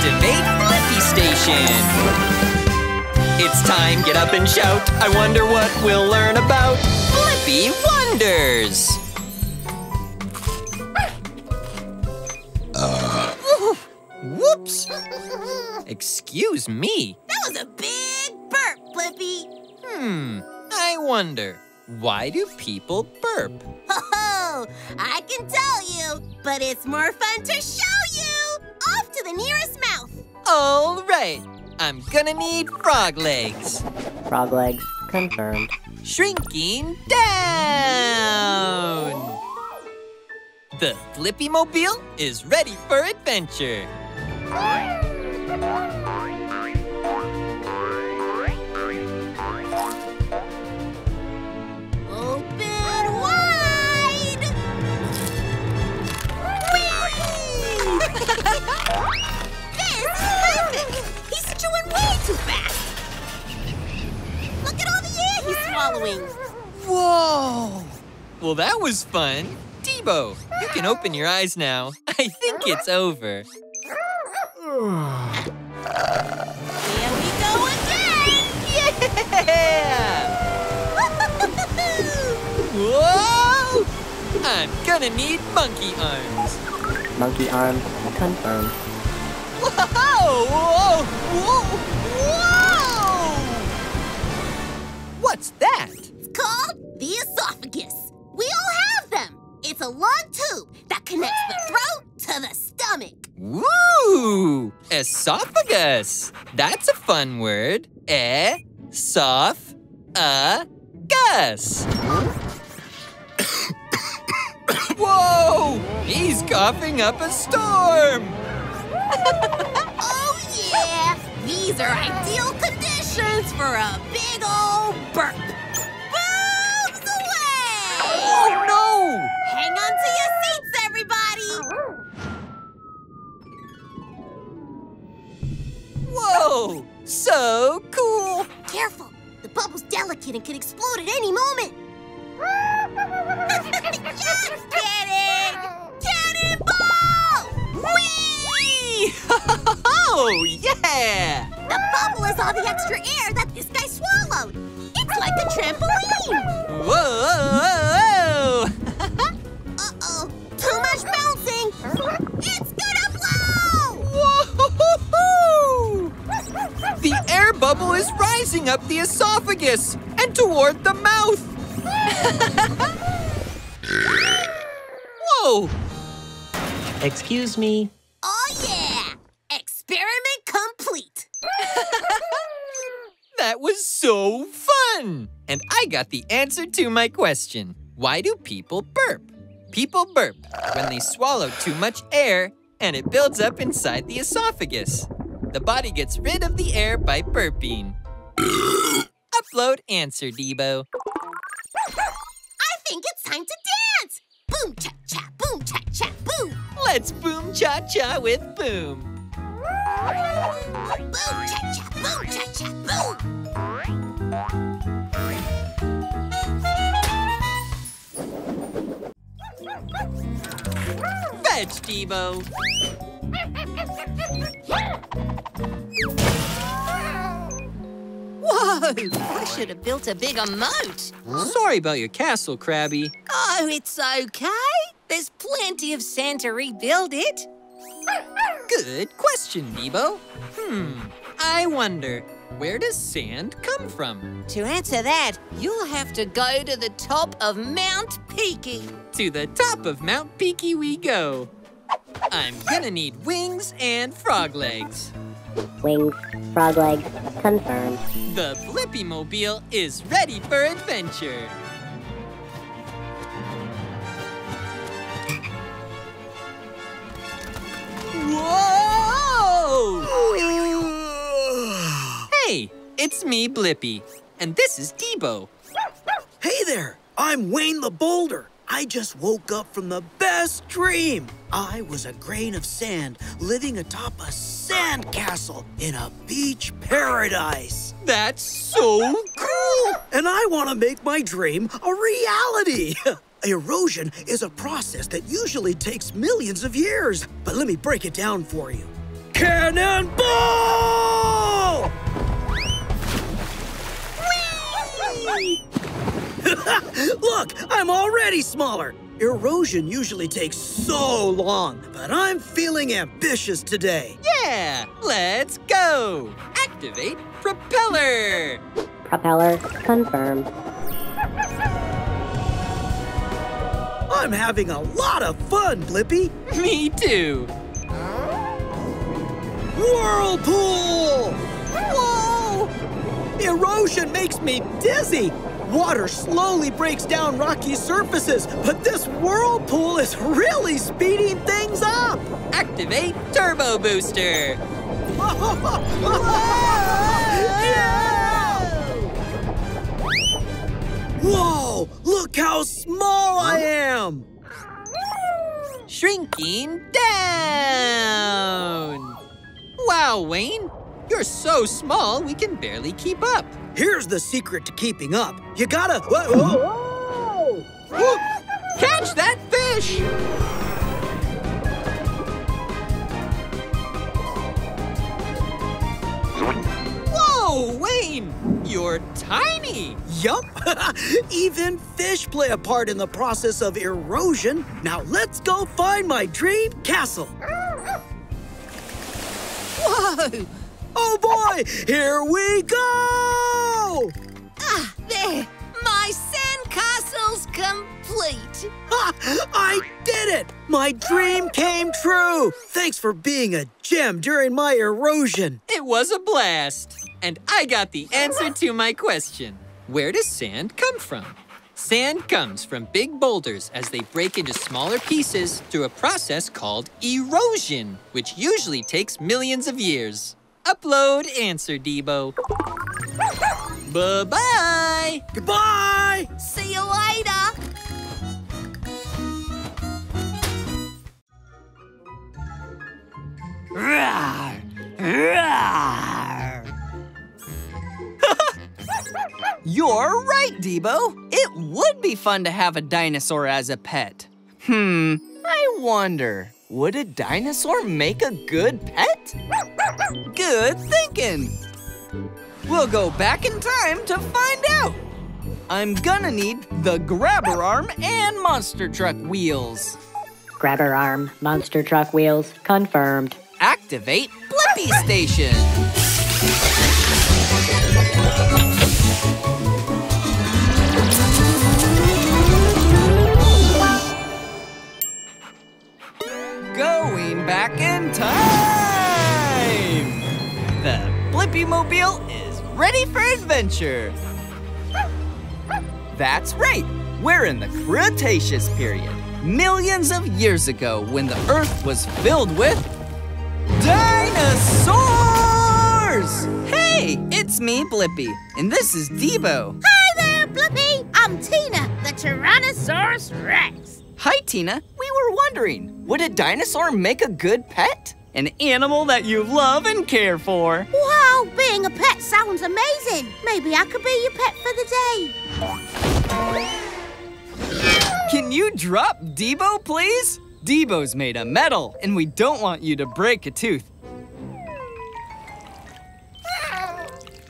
Activate Blippi Station! It's time, get up and shout. I wonder what we'll learn about Blippi Wonders! Whoops! Excuse me. That was a big burp, Blippi. I wonder, why do people burp? Oh, I can tell you, but it's more fun to show you. Off to the nearest mouth. All right, I'm gonna need frog legs. Frog legs confirmed. Shrinking down! The BlippiMobile is ready for adventure. Open wide! Whee! This is perfect! He's chewing way too fast! Look at all the air he's swallowing! Whoa! Well, that was fun. D.Bo, you can open your eyes now. I think it's over. Here we go again! Yeah! Whoa! I'm gonna need monkey arms. Monkey arm confirmed. Whoa! Whoa! Whoa! Whoa! What's that? It's called the esophagus. We all have them. It's a long tube that connects the throat to the stomach. Woo! Esophagus. That's a fun word. E-soph-a-gus. Whoa! He's coughing up a storm. Oh, yeah. These are ideal conditions for a big old burp. Boobs away! Oh, no! Hang on to your seats, everybody. Whoa! So cool! Careful. The bubble's delicate and can explode at any moment. Just kidding! Cannonball! Whee! Oh, yeah! The bubble is all the extra air that this guy swallowed. It's like a trampoline. Whoa! Uh-oh, too much bouncing. It's gonna blow! Whoa! The air bubble is rising up the esophagus and toward the mouth. Whoa! Excuse me. Oh, yeah! Experiment complete. That was so fun! And I got the answer to my question. Why do people burp? People burp when they swallow too much air and it builds up inside the esophagus. The body gets rid of the air by burping. Upload answer, D.Bo. I think it's time to dance. Boom, cha-cha, boom, cha-cha, boom. Let's boom cha-cha with boom. Boom, cha-cha, boom, cha-cha, boom. Fetch, D.Bo. Whoa! I should have built a bigger moat. Sorry about your castle, Krabby. Oh, it's okay. There's plenty of sand to rebuild it. Good question, D.Bo. I wonder, where does sand come from? To answer that, you'll have to go to the top of Mount Peaky. To the top of Mount Peaky we go. I'm gonna need wings and frog legs. Wings, frog legs confirmed. The BlippiMobile is ready for adventure. Whoa! Hey, it's me, Blippi, and this is D.Bo. Hey there, I'm Wayne the Boulder. I just woke up from the best dream. I was a grain of sand living atop a sand castle in a beach paradise. That's so cool! And I want to make my dream a reality. Erosion is a process that usually takes millions of years. But let me break it down for you. Cannonball! Look, I'm already smaller. Erosion usually takes so long, but I'm feeling ambitious today. Yeah, let's go. Activate propeller. Propeller confirmed. I'm having a lot of fun, Blippi. Me too. Whirlpool! Whoa! Erosion makes me dizzy. Water slowly breaks down rocky surfaces, but this whirlpool is really speeding things up. Activate turbo booster. Whoa! Look how small I am! Shrinking down. Wow, Wayne. You're so small we can barely keep up. Here's the secret to keeping up. You gotta... Whoa! Catch that fish! Whoa, Wayne! You're tiny! Yup! Even fish play a part in the process of erosion. Now let's go find my dream castle. Whoa! Oh boy! Here we go! Ah, there! My sandcastle's complete! Ha! I did it! My dream came true! Thanks for being a gem during my erosion. It was a blast. And I got the answer to my question. Where does sand come from? Sand comes from big boulders as they break into smaller pieces through a process called erosion, which usually takes millions of years. Upload answer, D.Bo. Bye-bye. Goodbye! See you later! Rawr, rawr. You're right, D.Bo. It would be fun to have a dinosaur as a pet. I wonder, would a dinosaur make a good pet? Good thinking. We'll go back in time to find out. I'm gonna need the grabber arm and monster truck wheels. Grabber arm, monster truck wheels, confirmed. Activate Blippi Station. Going back in time! The BlippiMobile is ready for adventure. That's right, we're in the Cretaceous period. Millions of years ago when the Earth was filled with dinosaurs! Hey, it's me, Blippi, and this is D.Bo. Hi there, Blippi! I'm Tina, the Tyrannosaurus Rex. Hi, Tina. We were wondering, would a dinosaur make a good pet? An animal that you love and care for. Wow, being a pet sounds amazing. Maybe I could be your pet for the day. Can you drop D.Bo, please? D.Bo's made of metal, and we don't want you to break a tooth.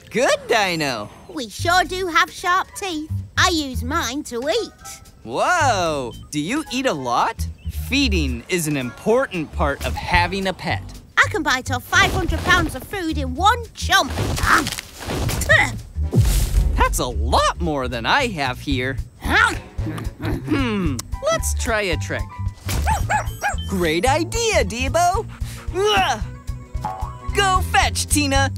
Good, Dino. We sure do have sharp teeth. I use mine to eat. Whoa, do you eat a lot? Feeding is an important part of having a pet. I can bite off 500 pounds of food in one chomp. That's a lot more than I have here. Let's try a trick. Great idea, D.Bo. Ugh. Go fetch, Tina.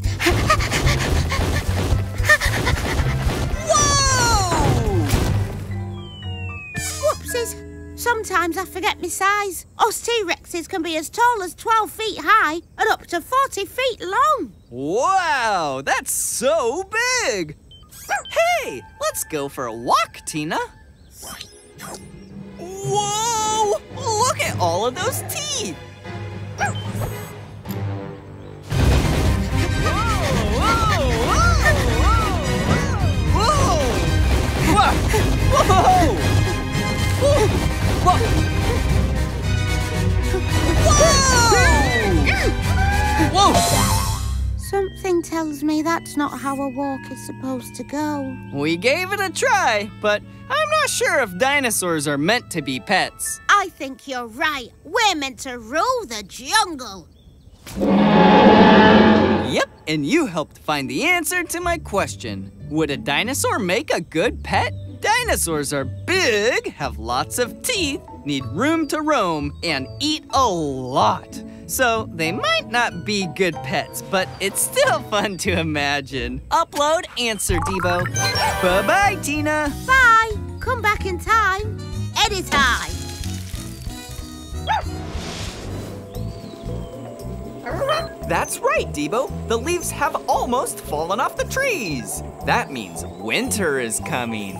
Whoa! Whoopsies. Sometimes I forget my size. Us T-Rexes can be as tall as 12 feet high and up to 40 feet long. Wow, that's so big. Hey, let's go for a walk, Tina. Whoa! Look at all of those teeth! Whoa, whoa, whoa, whoa, whoa! Whoa! Whoa! Whoa! Something tells me that's not how a walk is supposed to go. We gave it a try, but I'm not sure if dinosaurs are meant to be pets. I think you're right. We're meant to rule the jungle. Yep, and you helped find the answer to my question. Would a dinosaur make a good pet? Dinosaurs are big, have lots of teeth, need room to roam, and eat a lot. So they might not be good pets, but it's still fun to imagine. Upload answer, D.Bo. Bye-bye, Tina. Bye. Come back in time. Anytime. That's right, D.Bo. The leaves have almost fallen off the trees. That means winter is coming.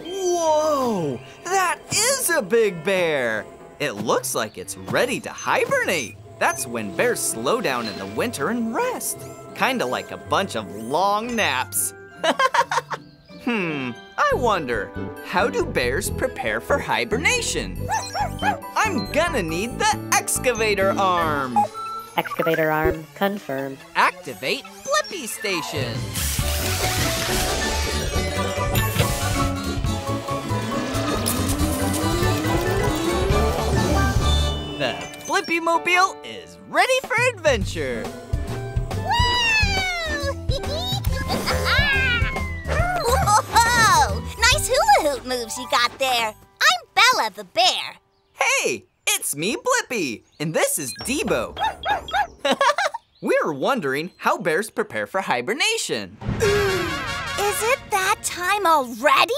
Whoa, that is a big bear. It looks like it's ready to hibernate. That's when bears slow down in the winter and rest. Kinda like a bunch of long naps. I wonder, how do bears prepare for hibernation? I'm gonna need the excavator arm. Excavator arm confirmed. Activate Blippi Station. The BlippiMobile is ready for adventure. Whoa! Nice hula hoop moves you got there. I'm Bella the bear. Hey, it's me, Blippi, and this is D.Bo. We're wondering how bears prepare for hibernation. Is it that time already?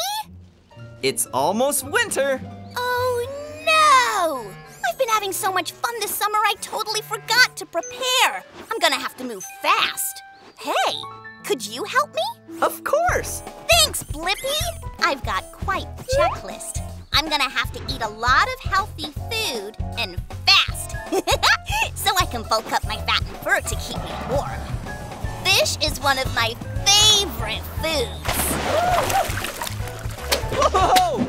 It's almost winter. Oh no! I've been having so much fun this summer I totally forgot to prepare. I'm gonna have to move fast. Hey, could you help me? Of course. Thanks, Blippi. I've got quite the checklist. I'm gonna have to eat a lot of healthy food and fast. So I can bulk up my fat and fur to keep me warm. Fish is one of my favorite foods. Whoa!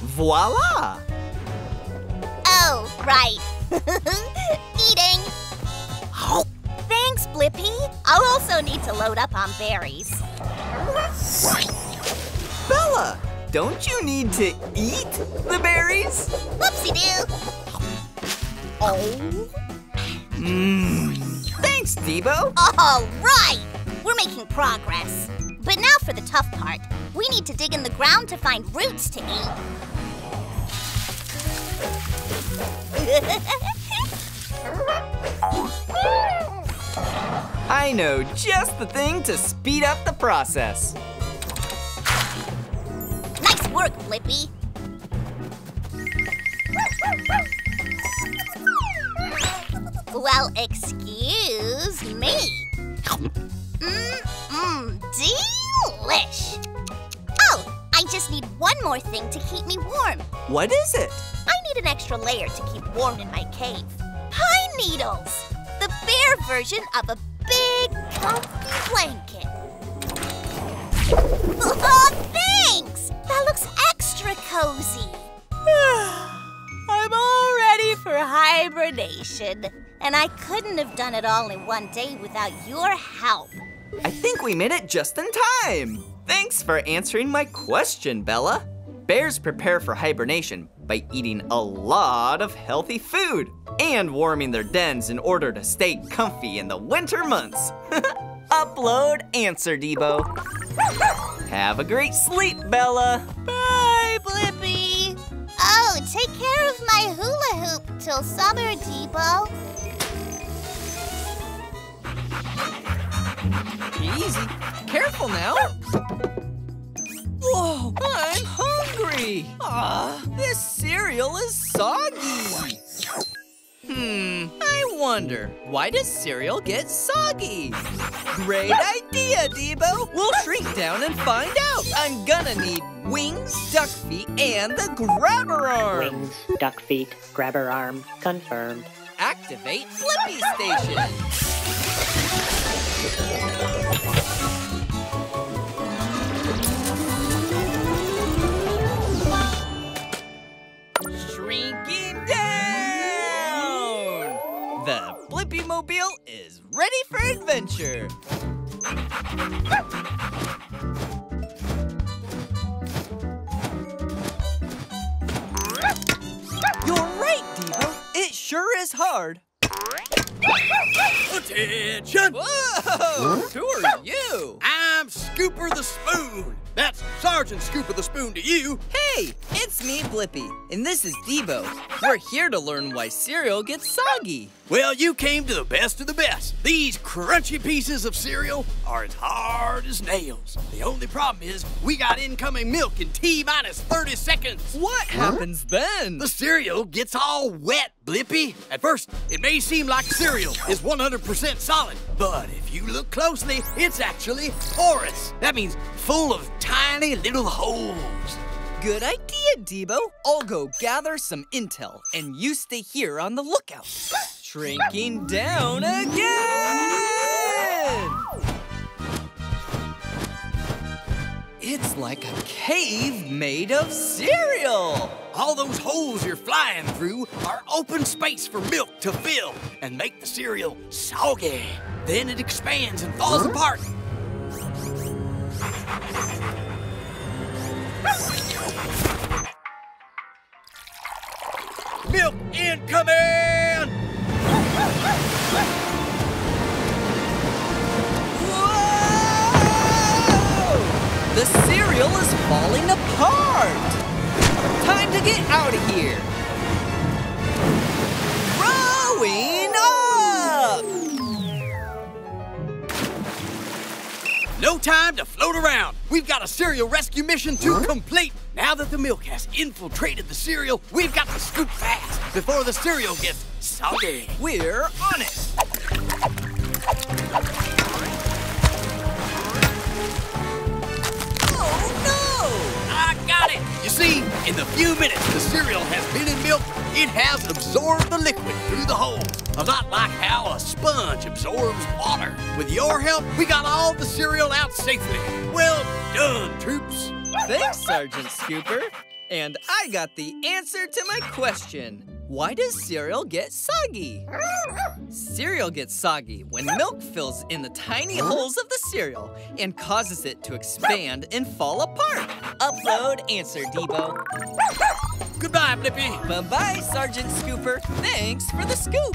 Voila! Oh, right. Eating. Thanks, Blippi. I'll also need to load up on berries. Bella, don't you need to eat the berries? Whoopsie-doo. Oh. Thanks, D.Bo. All right. We're making progress. But now for the tough part. We need to dig in the ground to find roots to eat. I know just the thing to speed up the process. Nice work, Blippi. Well, excuse me. Delish. Oh, I just need one more thing to keep me warm. What is it? I need an extra layer to keep warm in my cave. Pine needles! The bear version of a big, comfy blanket. Oh, thanks! That looks extra cozy. I'm all ready for hibernation. And I couldn't have done it all in one day without your help. I think we made it just in time. Thanks for answering my question, Bella. Bears prepare for hibernation by eating a lot of healthy food and warming their dens in order to stay comfy in the winter months. Upload answer, D.Bo. Have a great sleep, Bella. Bye, Blippi. Oh, take care of my hula hoop till summer, D.Bo. Easy. Careful now. Whoa, I'm hungry. This cereal is soggy. I wonder, why does cereal get soggy? Great idea, D.Bo. We'll shrink down and find out. I'm gonna need wings, duck feet, and the grabber arm. Wings, duck feet, grabber arm confirmed. Activate Blippi Station. Shrinking down! The BlippiMobile BlippiMobile is ready for adventure. You're right, D.Bo. It sure is hard. Attention! Whoa! Who are you? I'm Scooper the Spoon. That's Sergeant Scooper the Spoon to you. Hey, it's me, Blippi, and this is D.Bo. We're here to learn why cereal gets soggy. Well, you came to the best of the best. These crunchy pieces of cereal are as hard as nails. The only problem is we got incoming milk in T-minus 30 seconds. What happens then? The cereal gets all wet, Blippi. At first, it may seem like cereal is 100% solid, but if you look closely, it's actually porous. That means full of tiny little holes. Good idea, D.Bo. I'll go gather some intel, and you stay here on the lookout. Shrinking down again! It's like a cave made of cereal. All those holes you're flying through are open space for milk to fill and make the cereal soggy. Then it expands and falls apart. Milk incoming! Whoa! The cereal is falling apart. Time to get out of here. Growing up! No time to float around. We've got a cereal rescue mission to complete. Now that the milk has infiltrated the cereal, we've got to scoop fast before the cereal gets soggy. We're on it. Oh, no! I got it! You see, in the few minutes the cereal has been in milk, it has absorbed the liquid through the holes. A lot like how a sponge absorbs water. With your help, we got all the cereal out safely. Well done, troops. Thanks, Sergeant Scooper. And I got the answer to my question. Why does cereal get soggy? Cereal gets soggy when milk fills in the tiny holes of the cereal and causes it to expand and fall apart. Upload answer, D.Bo. Goodbye, Blippi. Bye-bye, Sergeant Scooper. Thanks for the scoop.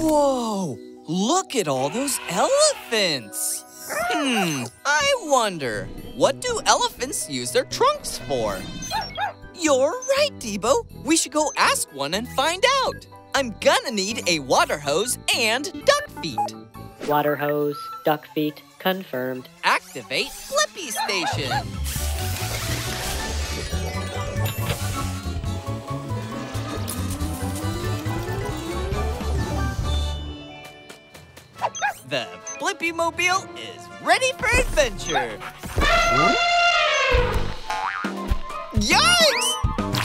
Whoa! Look at all those elephants! I wonder, what do elephants use their trunks for? You're right, D.Bo. We should go ask one and find out. I'm gonna need a water hose and duck feet. Water hose, duck feet, confirmed. Activate Blippi Station. The BlippiMobile is ready for adventure. Yikes!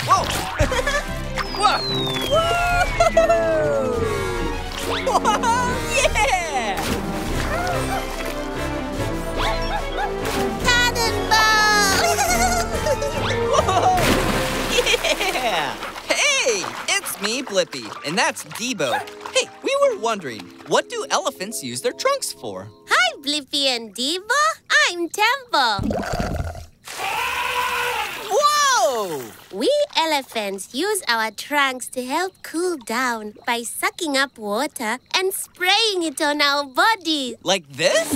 Whoa! Whoa! Whoa! Yeah! Whoa! Yeah! Hey, it's me, Blippi, and that's D.Bo. Hey, we were wondering, what do elephants use their trunks for? Hi, Blippi and D.Bo. I'm Temple. Whoa! We elephants use our trunks to help cool down by sucking up water and spraying it on our bodies. Like this?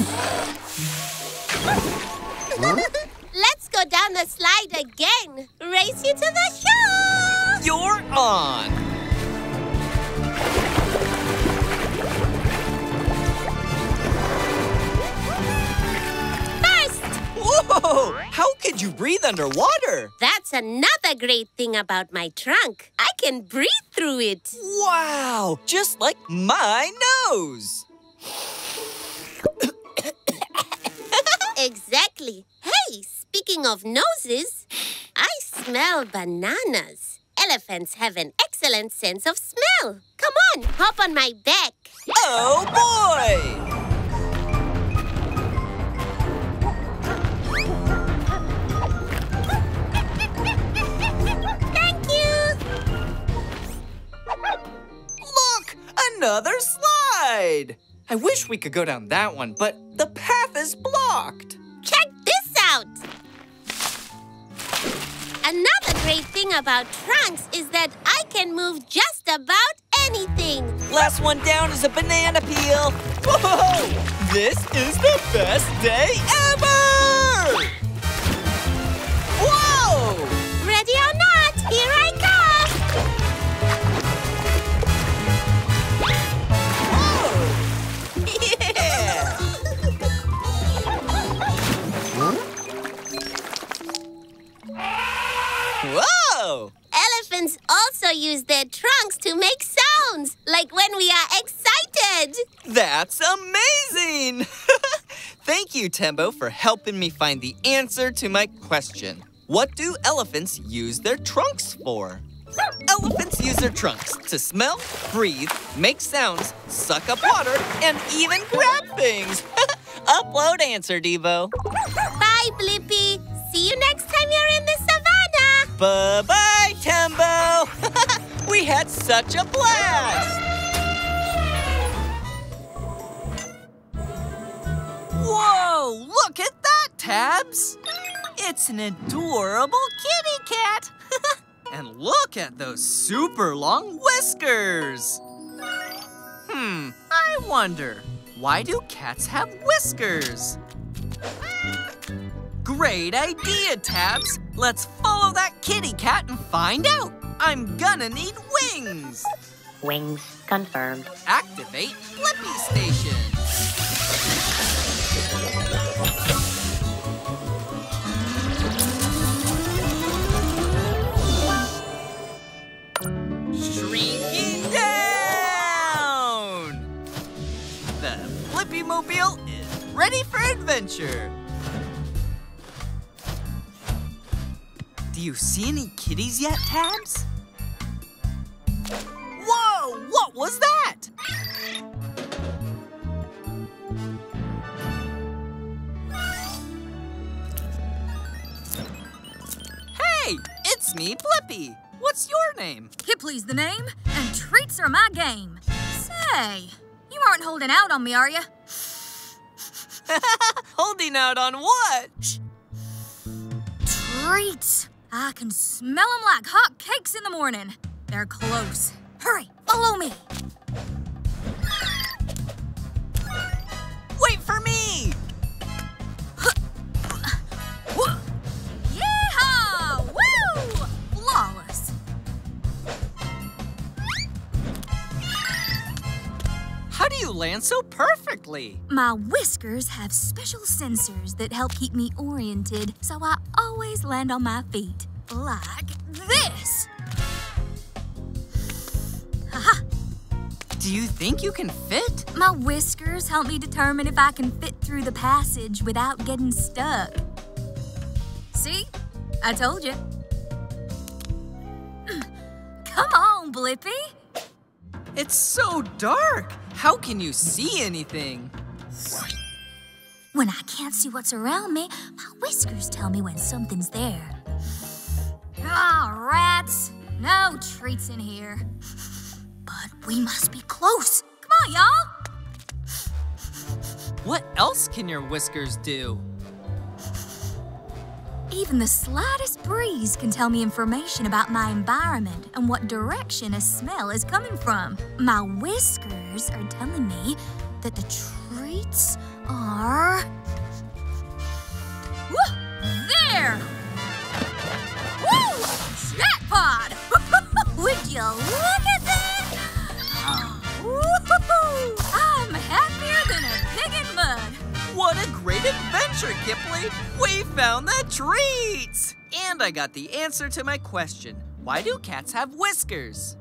Let's go down the slide again. Race you to the shore. You're on. Whoa! How could you breathe underwater? That's another great thing about my trunk. I can breathe through it. Wow! Just like my nose. Exactly. Hey, speaking of noses, I smell bananas. Elephants have an excellent sense of smell. Come on, hop on my back. Oh, boy! Thank you. another slide! I wish we could go down that one, but the path is blocked. Check this out. Another great thing about trunks is that I can move just about anything. Last one down is a banana peel. Whoa! This is the best day ever! Whoa! Ready or not, here I come. Yeah! Whoa! Elephants also use their trunks to make sounds, like when we are excited. That's amazing! Thank you, T.A.B.B.O, for helping me find the answer to my question. What do elephants use their trunks for? Elephants use their trunks to smell, breathe, make sounds, suck up water, and even grab things. Upload answer, D.Bo. Bye, Blippi. See you next time you're in the savannah. Bye-bye, T.A.B.B.O. We had such a blast. Whoa, look at that, T.A.B.B.S. It's an adorable kitty cat. And look at those super long whiskers. I wonder, why do cats have whiskers? Great idea, T.A.B.B.S. Let's follow that kitty cat and find out. I'm gonna need wings. Wings confirmed. Activate Blippi Station. Shrinking down! The BlippiMobile is ready for adventure. Do you see any kitties yet, T.A.B.B.S? Whoa! What was that? Hey! It's me, Blippi. What's your name? Kipley's the name, and treats are my game. Say, you aren't holding out on me, are you? Holding out on what? Shh. Treats. I can smell them like hot cakes in the morning. They're close. Hurry, follow me. Wait for me! Yeehaw! Woo! Flawless. How do you land so perfectly? My whiskers have special sensors that help keep me oriented, so I always land on my feet. Like this. Haha. Do you think you can fit? My whiskers help me determine if I can fit through the passage without getting stuck. See? I told you. Come on, Blippi. It's so dark. How can you see anything? When I can't see what's around me, my whiskers tell me when something's there. Ah, rats. No treats in here. But we must be close. Come on, y'all. What else can your whiskers do? Even the slightest breeze can tell me information about my environment and what direction a smell is coming from. My whiskers are telling me that the treats are... Woo! There! Woo! Jackpot! Would you look at that? Woo-hoo-hoo! I'm happier than a pig in mud. What a great adventure, Kipley! We found the treats! And I got the answer to my question. Why do cats have whiskers?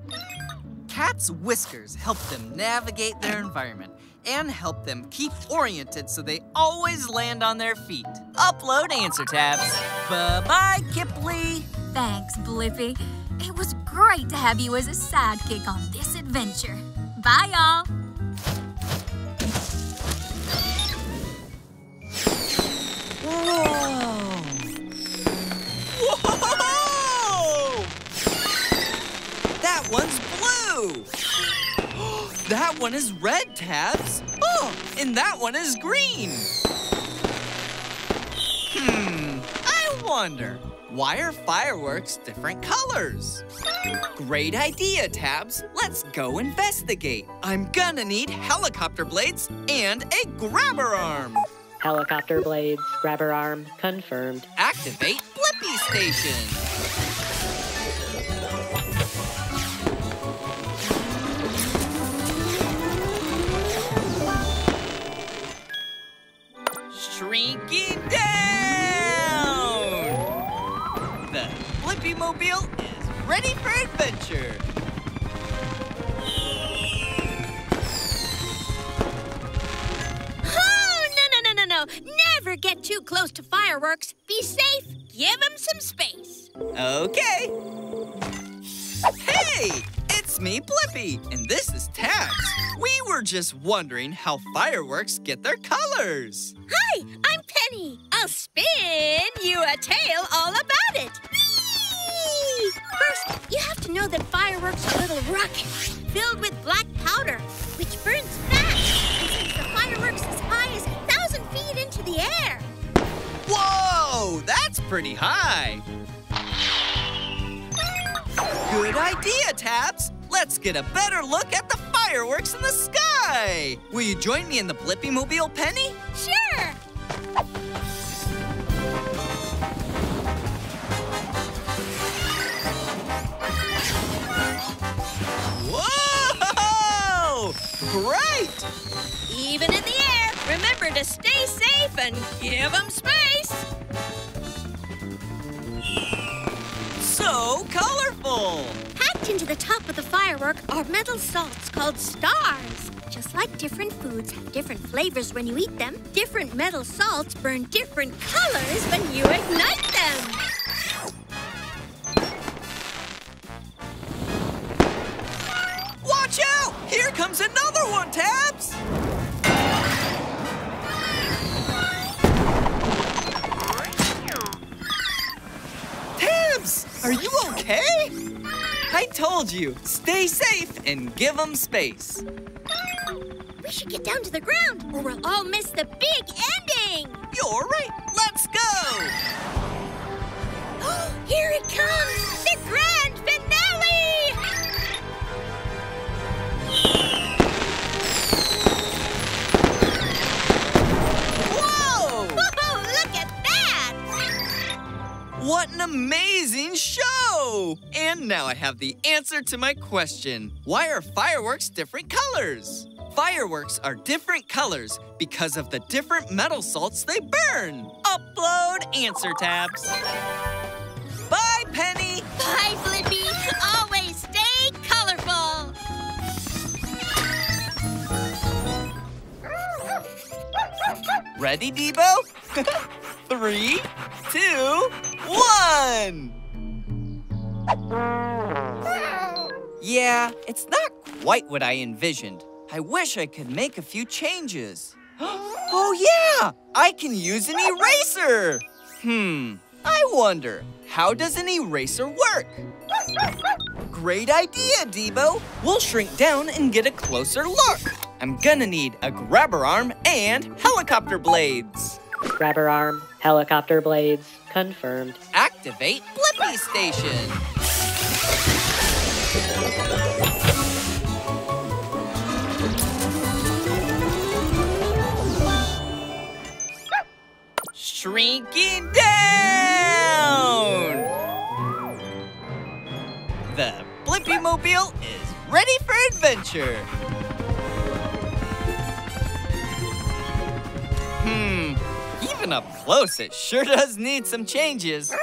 Cats' whiskers help them navigate their environment and help them keep oriented so they always land on their feet. Upload answer tabs. Bye-bye, Kipley. Thanks, Blippi. It was great to have you as a sidekick on this adventure. Bye, y'all. Whoa! Whoa! That one's blue! That one is red, Tabs. Oh, and that one is green. I wonder, why are fireworks different colors? Great idea, Tabs. Let's go investigate. I'm gonna need helicopter blades and a grabber arm. Helicopter blades, grabber arm, confirmed. Activate Blippi Station. Shrinking down! The BlippiMobile is ready for adventure. No. Never get too close to fireworks. Be safe. Give them some space. Okay. Hey, it's me, Blippi, and this is Tabs. We were just wondering how fireworks get their colors. Hi, I'm Penny. I'll spin you a tale all about it. Whee! First, you have to know that fireworks are little rockets filled with black powder, which burns fast and sends the fireworks as high as 1,000 feet into the air. Whoa, that's pretty high. Good idea, Tabs. Let's get a better look at the fireworks in the sky. Will you join me in the BlippiMobile, Penny? Sure. Whoa! Great! Even in the air, remember to stay safe and give them space. So colorful! Packed into the top of the firework are metal salts called stars. Just like different foods have different flavors when you eat them, different metal salts burn different colors when you ignite them. Watch out! Here comes another one, Tabs! Tabs, are you okay? I told you, stay safe and give them space. We should get down to the ground or we'll all miss the big ending. You're right, let's go! Here it comes, the grand finale! Whoa! Whoa, look at that! What an amazing show! And now I have the answer to my question. Why are fireworks different colors? Fireworks are different colors because of the different metal salts they burn. Upload answer, Tabs. Bye, Penny. Bye, Blippi. Always stay colorful. Ready, D.Bo? 3, 2, 1. Yeah, it's not quite what I envisioned. I wish I could make a few changes. Oh yeah, I can use an eraser. I wonder, how does an eraser work? Great idea, D.Bo. We'll shrink down and get a closer look. I'm gonna need a grabber arm and helicopter blades. Grabber arm, helicopter blades, confirmed. Activate Blippi Station. Shrinking down! The BlippiMobile is ready for adventure. Even up close, it sure does need some changes.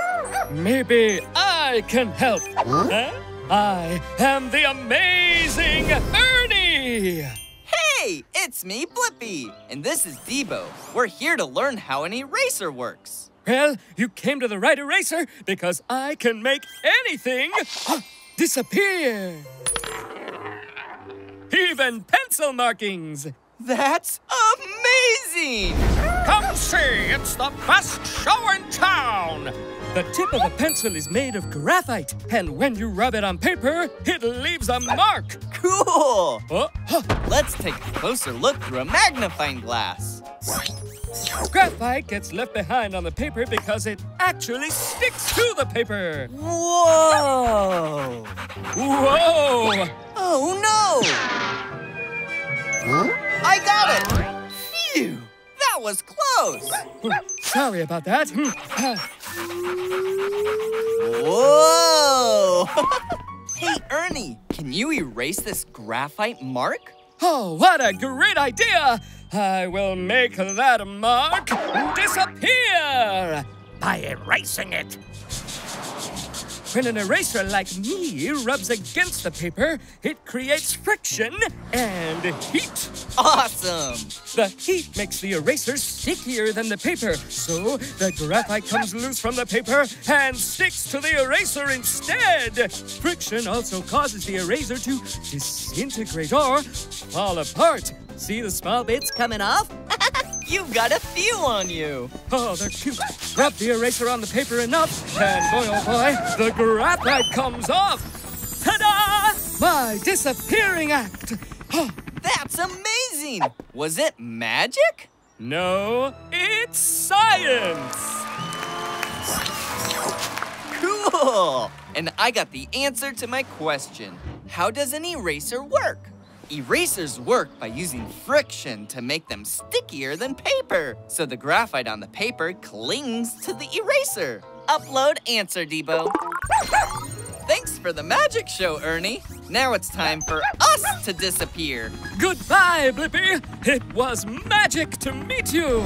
Maybe I can help. Huh? I am the amazing Ernie! Hey, it's me, Blippi, and this is D.Bo. We're here to learn how an eraser works. Well, you came to the right eraser because I can make anything disappear. Even pencil markings. That's amazing! Come see, it's the best show in town! The tip of a pencil is made of graphite, and when you rub it on paper, it leaves leaves a mark. Cool! Oh, huh. Let's take a closer look through a magnifying glass. Graphite gets left behind on the paper because it actually sticks to the paper. Whoa! Whoa! Oh no! I got it! Phew! That was close! Sorry about that. Whoa! Hey, Ernie, can you erase this graphite mark? Oh, what a great idea! I will make that mark disappear by erasing it. When an eraser like me rubs against the paper, it creates friction and heat. Awesome! The heat makes the eraser stickier than the paper, so the graphite comes loose from the paper and sticks to the eraser instead. Friction also causes the eraser to disintegrate or fall apart. See the small bits coming off? You've got a few on you. Oh, they're cute. Rub the eraser on the paper enough, and boy, oh boy, the graphite comes off. Ta-da! My disappearing act. That's amazing! Was it magic? No, it's science. Cool! And I got the answer to my question. How does an eraser work? Erasers work by using friction to make them stickier than paper, so the graphite on the paper clings to the eraser. Upload answer, D.Bo. Thanks for the magic show, Ernie. Now it's time for us to disappear. Goodbye, Blippi. It was magic to meet you.